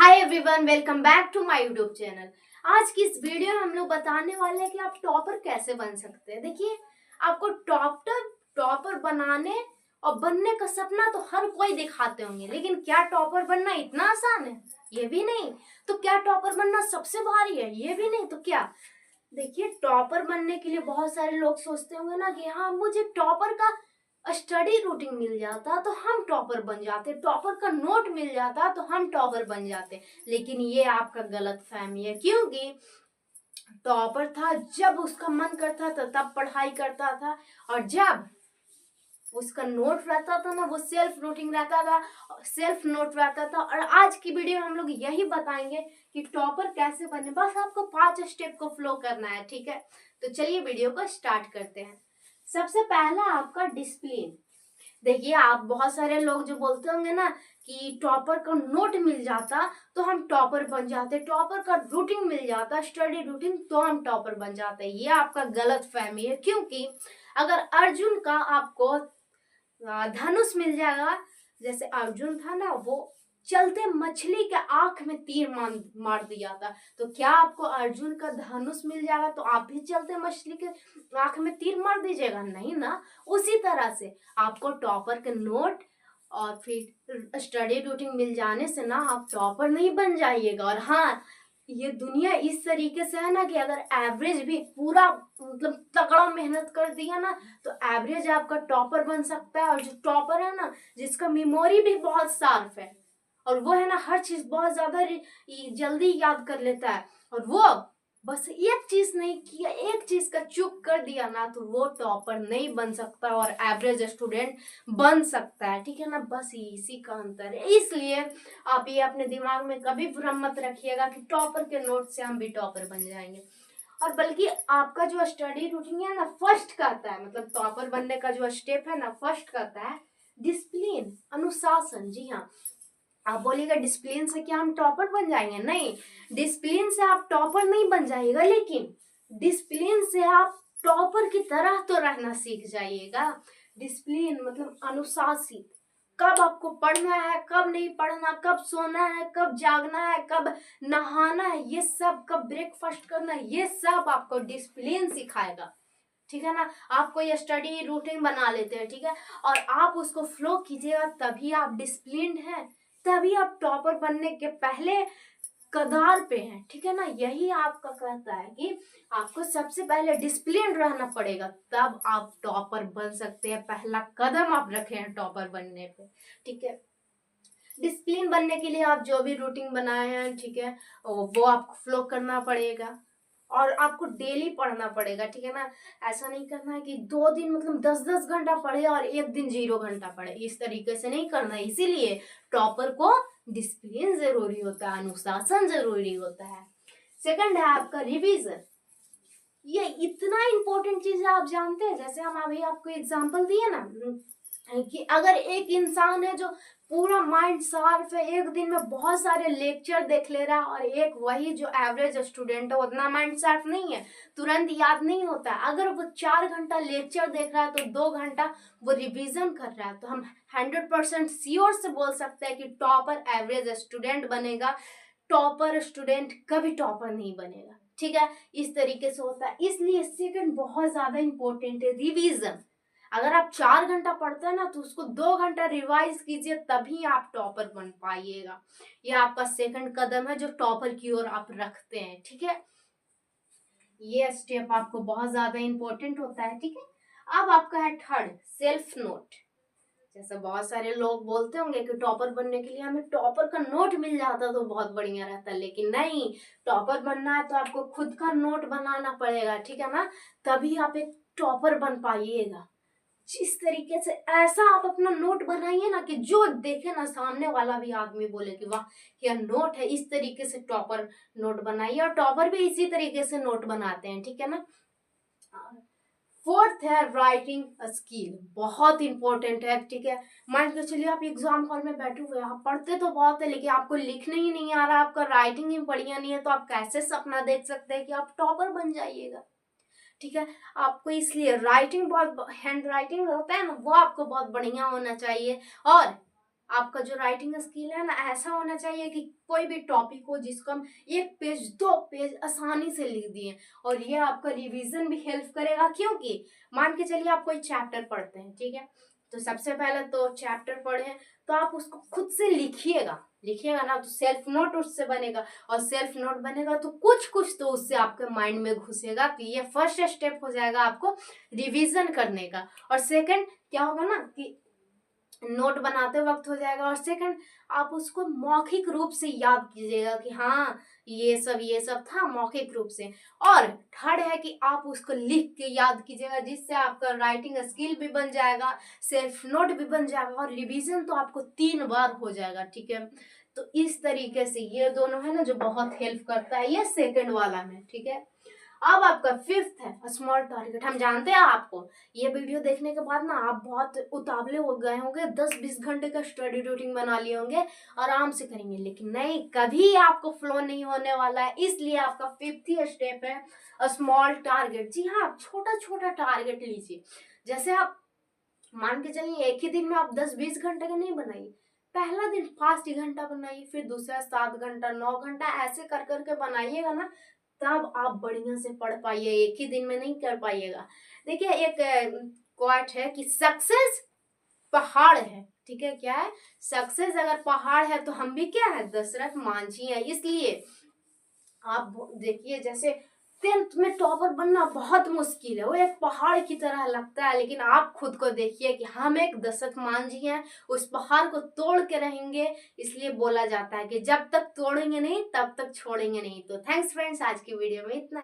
Hi everyone, welcome back to my YouTube channel. आज की इस वीडियो में हम लोग बताने वाले हैं कि आप टॉपर कैसे बन सकते हैं। देखिए, आपको टॉपर बनाने और बनने का सपना तो हर कोई दिखाते होंगे, लेकिन क्या टॉपर बनना इतना आसान है? ये भी नहीं। तो क्या टॉपर बनना सबसे भारी है? ये भी नहीं। तो क्या? देखिए, टॉपर बनने के लिए बहुत सारे लोग सोचते होंगे ना कि हाँ, मुझे टॉपर का स्टडी रूटीन मिल जाता तो हम टॉपर बन जाते, टॉपर का नोट मिल जाता तो हम टॉपर बन जाते। लेकिन ये आपका गलत फहमी है, क्योंकि टॉपर था जब उसका मन करता था तब पढ़ाई करता था, और जब उसका नोट रहता था ना, वो सेल्फ रूटीन रहता था, सेल्फ नोट रहता था। और आज की वीडियो में हम लोग यही बताएंगे कि टॉपर कैसे बने। बस आपको 5 स्टेप को फॉलो करना है, ठीक है? तो चलिए वीडियो को स्टार्ट करते हैं। सबसे पहला आपका डिसिप्लिन। देखिए, आप बहुत सारे लोग जो बोलते होंगे ना कि टॉपर का नोट मिल जाता तो हम टॉपर बन जाते, टॉपर का रूटीन मिल जाता, स्टडी रूटीन, तो हम टॉपर बन जाते। ये आपका गलत फहमी है, क्योंकि अगर अर्जुन का आपको धनुष मिल जाएगा, जैसे अर्जुन था ना, वो चलते मछली के आंख में तीर मार दिया था, तो क्या आपको अर्जुन का धनुष मिल जाएगा तो आप भी चलते मछली के आंख में तीर मार दीजिएगा? नहीं ना। उसी तरह से आपको टॉपर के नोट और फिर स्टडी रूटीन मिल जाने से ना आप टॉपर नहीं बन जाइएगा। और हाँ, ये दुनिया इस तरीके से है ना कि अगर एवरेज भी पूरा मतलब तगड़ा मेहनत कर दिया ना तो एवरेज आपका टॉपर बन सकता है। और जो टॉपर है ना, जिसका मेमोरी भी बहुत शार्प है और वो है ना हर चीज बहुत ज्यादा जल्दी याद कर लेता है, और वो बस एक चीज नहीं किया, एक चीज का चूक कर दिया ना, तो वो टॉपर नहीं बन सकता और एवरेज स्टूडेंट बन सकता है, ठीक है ना? बस इसी का अंतर है। इसलिए आप ये अपने दिमाग में कभी भ्रम मत रखिएगा कि टॉपर के नोट से हम भी टॉपर बन जाएंगे। और बल्कि आपका जो स्टडी रूटीन है ना, फर्स्ट करता है, मतलब टॉपर बनने का जो स्टेप है ना, फर्स्ट करता है डिसिप्लिन, अनुशासन। जी हाँ, आप बोलिएगा डिसिप्लिन से क्या हम टॉपर बन जाएंगे? नहीं, डिसिप्लिन से आप टॉपर नहीं बन जाइएगा, लेकिन डिसिप्लिन से आप टॉपर की तरह तो रहना सीख जाइएगा। डिसिप्लिन मतलब अनुशासित, कब आपको पढ़ना है, कब नहीं पढ़ना, कब सोना है, कब जागना है, कब नहाना है, ये सब, कब ब्रेकफास्ट करना है, ये सब आपको डिसिप्लिन सिखाएगा, ठीक है ना? आप कोई स्टडी रूटीन बना लेते हैं, ठीक है, और आप उसको फ्लो कीजिएगा, तभी आप डिसिप्लिन्ड हैं, तभी आप टॉपर बनने के पहले कगार पे हैं, ठीक है ना? यही आपका कहता है कि आपको सबसे पहले डिसिप्लिन रहना पड़ेगा, तब आप टॉपर बन सकते हैं। पहला कदम आप रखे हैं टॉपर बनने पे, ठीक है? डिसिप्लिन बनने के लिए आप जो भी रूटीन बनाए हैं, ठीक है, वो आपको फ्लो करना पड़ेगा और आपको डेली पढ़ना पड़ेगा, ठीक है ना? ऐसा नहीं करना है कि 2 दिन मतलब 10-10 घंटा पढ़े और एक दिन 0 घंटा पढ़े, इस तरीके से नहीं करना है। इसीलिए टॉपर को डिसिप्लिन जरूरी होता है, अनुशासन जरूरी होता है। सेकंड है आपका रिवीजन। ये इतना इंपॉर्टेंट चीज है, आप जानते हैं? जैसे हम अभी आपको एग्जांपल दिए ना कि अगर एक इंसान है जो पूरा माइंड शार्प है, एक दिन में बहुत सारे लेक्चर देख ले रहा है, और एक वही जो एवरेज स्टूडेंट है, उतना माइंड शार्प नहीं है, तुरंत याद नहीं होता है। अगर वो 4 घंटा लेक्चर देख रहा है तो 2 घंटा वो रिवीजन कर रहा है, तो हम 100% श्योर से बोल सकते हैं कि टॉपर एवरेज स्टूडेंट बनेगा, टॉपर स्टूडेंट कभी टॉपर नहीं बनेगा, ठीक है? इस तरीके से होता है। इसलिए सेकंड बहुत ज्यादा इंपॉर्टेंट है, रिवीजन। अगर आप 4 घंटा पढ़ते हैं ना तो उसको 2 घंटा रिवाइज कीजिए, तभी आप टॉपर बन पाइएगा। ये आपका सेकंड कदम है जो टॉपर की ओर आप रखते हैं, ठीक है? ये स्टेप आपको बहुत ज्यादा इंपॉर्टेंट होता है, ठीक है? अब आपका है थर्ड, सेल्फ नोट। जैसे बहुत सारे लोग बोलते होंगे कि टॉपर बनने के लिए हमें टॉपर का नोट मिल जाता तो बहुत बढ़िया रहता, लेकिन नहीं। टॉपर बनना है तो आपको खुद का नोट बनाना पड़ेगा, ठीक है ना? तभी आप एक टॉपर बन पाइएगा। जिस तरीके से ऐसा आप अपना नोट बनाइए ना कि जो देखे ना सामने वाला भी आदमी बोले कि वाह, यह नोट है। इस तरीके से टॉपर नोट बनाइए, और टॉपर भी इसी तरीके से नोट बनाते हैं, ठीक है ना? फोर्थ है राइटिंग स्किल, बहुत इंपॉर्टेंट है, ठीक है? मान के चलिए आप एग्जाम हॉल में बैठे हुए, आप पढ़ते तो बहुत है लेकिन आपको लिखने ही नहीं आ रहा, आपका राइटिंग ही बढ़िया नहीं है, तो आप कैसे सपना देख सकते हैं कि आप टॉपर बन जाइएगा, ठीक है? आपको इसलिए राइटिंग, बहुत हैंड राइटिंग होता है ना, वो आपको बहुत बढ़िया होना चाहिए। और आपका जो राइटिंग स्किल है ना ऐसा होना चाहिए कि कोई भी टॉपिक हो जिसको हम 1 पेज 2 पेज आसानी से लिख दिए, और ये आपका रिवीजन भी हेल्प करेगा। क्योंकि मान के चलिए आप कोई चैप्टर पढ़ते हैं, ठीक है, तो सबसे पहले तो चैप्टर पढ़े तो आप उसको खुद से लिखिएगा ना, तो सेल्फ नोट उससे बनेगा, और सेल्फ नोट बनेगा तो कुछ कुछ तो उससे आपके माइंड में घुसेगा। तो ये फर्स्ट स्टेप हो जाएगा आपको रिवीजन करने का। और सेकंड क्या होगा ना कि नोट बनाते वक्त हो जाएगा, और सेकंड आप उसको मौखिक रूप से याद कीजिएगा कि हाँ ये सब था मौखिक रूप से। और थर्ड है कि आप उसको लिख के याद कीजिएगा, जिससे आपका राइटिंग स्किल भी बन जाएगा, सेल्फ नोट भी बन जाएगा, और रिवीजन तो आपको 3 बार हो जाएगा, ठीक है। तो इस तरीके से ये दोनों है ना जो बहुत हेल्प करता है, ये सेकंड वाला में, ठीक है। अब आपका फिफ्थ है स्मॉल टारगेट। हम जानते हैं आपको ये वीडियो देखने के बाद ना आप बहुत उतावले हो गए होंगे, 10-20 घंटे का स्टडी रूटीन बना लिए होंगे, आराम से करेंगे, लेकिन नहीं, कभी आपको फ्लो नहीं होने वाला है। इसलिए आपका फिफ्थ ही स्टेप है स्मॉल टारगेट। जी हाँ, छोटा छोटा टारगेट लीजिए। जैसे आप मान के चलिए एक ही दिन में आप 10-20 घंटे का नहीं बनाइए, पहला दिन 5 घंटा बनाइए, फिर दूसरा 7 घंटा, 9 घंटा, ऐसे कर करके बनाइएगा ना, तब आप बढ़िया से पढ़ पाइए, एक ही दिन में नहीं कर पाइएगा। देखिए एक क्वाट है कि सक्सेस पहाड़ है, ठीक है, क्या है, सक्सेस अगर पहाड़ है तो हम भी क्या है, दशरथ मांझी है। इसलिए आप देखिए जैसे 10th में टॉपर बनना बहुत मुश्किल है, वो एक पहाड़ की तरह लगता है, लेकिन आप खुद को देखिए कि हम एक दशरथ मांझी हैं, उस पहाड़ को तोड़ के रहेंगे। इसलिए बोला जाता है कि जब तक तोड़ेंगे नहीं तब तक छोड़ेंगे नहीं। तो थैंक्स फ्रेंड्स, आज की वीडियो में इतना।